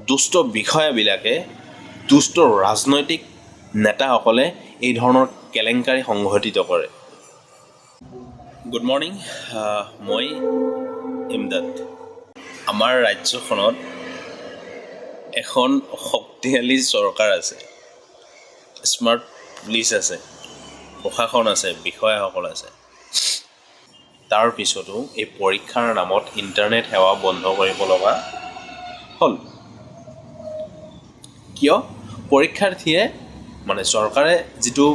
দুষ্ট বিষয়াবিলাকে দুষ্ট ৰাজনৈতিক নেতাসকলে এই ধৰণৰ কেলেংকাৰী সংঘটিত কৰে। গুড মৰ্ণিং, মই ইমদাদ। আমাৰ ৰাজ্যখনত এখন শক্তিশালী চৰকাৰ আছে, স্মাৰ্ট পুলিচ আছে, প্ৰশাসন আছে, বিষয়াসকল আছে। তাৰ পিছতো এই পৰীক্ষাৰ নামত ইণ্টাৰনেট সেৱা বন্ধ কৰিব লগা হ'ল। কিয়? পৰীক্ষাৰ্থীয়ে চৰকাৰে যিটো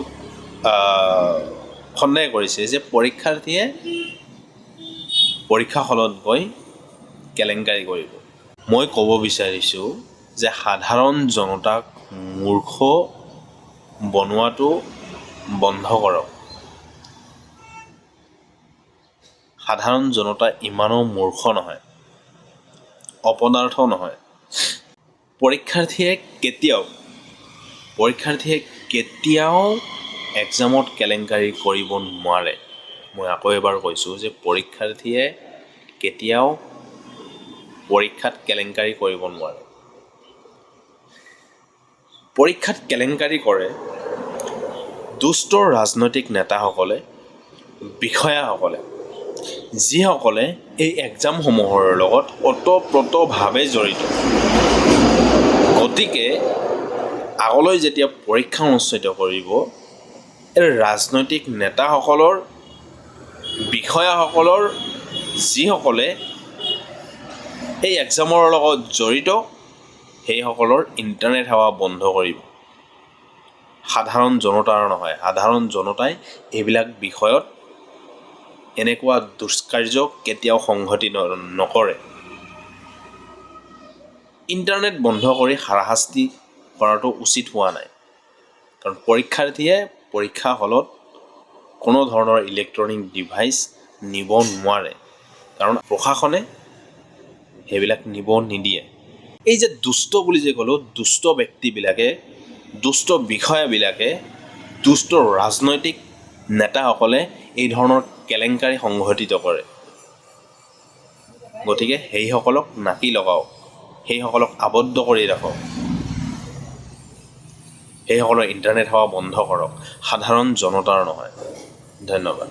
সন্দেহ কৰিছে যে পৰীক্ষাৰ্থীয়ে পৰীক্ষা হলত গৈ কেলেংকাৰী কৰিব। মই ক'ব বিচাৰিছোঁ যে সাধাৰণ জনতাক মূৰ্খ বনোৱাটো বন্ধ কৰক। সাধাৰণ জনতা ইমানো মূৰ্খ নহয়, অপদাৰ্থ নহয়। পৰীক্ষাৰ্থীয়ে কেতিয়াও এক্সামত কেলেংকাৰী কৰিব নোৱাৰে। মই আকৌ এবাৰ কৈছোঁ যে পৰীক্ষাৰ্থীয়ে কেতিয়াও পৰীক্ষাত কেলেংকাৰী কৰিব নোৱাৰে। পৰীক্ষাত কেলেংকাৰী কৰে দুষ্ট ৰাজনৈতিক নেতাসকলে, বিষয়াসকলে, যিসকলে এই এক্সামসমূহৰ লগত ওতঃপ্ৰোতভাৱে জড়িত। গতিকে আগলৈ যেতিয়া পৰীক্ষা অনুষ্ঠিত কৰিব, এই ৰাজনৈতিক নেতাসকলৰ, বিষয়াসকলৰ, যিসকলে এই এক্সামৰ লগত জড়িত, সেইসকলৰ ইণ্টাৰনেট সেৱা বন্ধ কৰিব। সাধাৰণ জনতাৰ নহয়। সাধাৰণ জনতাই এইবিলাক বিষয়ত এনেকুৱা দুষ্কাৰ্য কেতিয়াও সংঘটিত নকৰে। ইণ্টাৰনেট বন্ধ কৰি হাৰাশাস্তি কৰাটো উচিত হোৱা নাই। কাৰণ পৰীক্ষাৰ্থীয়ে পৰীক্ষা হলত কোনো ধৰণৰ ইলেক্ট্ৰনিক ডিভাইচ নিব নোৱাৰে, কাৰণ প্ৰশাসনে সেইবিলাক নিব নিদিয়ে। এই যে দুষ্ট বুলি যে ক'লোঁ, দুষ্ট ব্যক্তিবিলাকে, দুষ্ট বিষয়াবিলাকে, দুষ্ট ৰাজনৈতিক নেতাসকলে এই ধৰণৰ কেলেংকাৰী সংঘটিত কৰে। গতিকে সেইসকলক নাকি লগাওক, সেইসকলক আবদ্ধ কৰি ৰাখক, সেইসকলৰ ইণ্টাৰনেট সেৱা বন্ধ কৰক, সাধাৰণ জনতাৰ নহয়। ধন্যবাদ।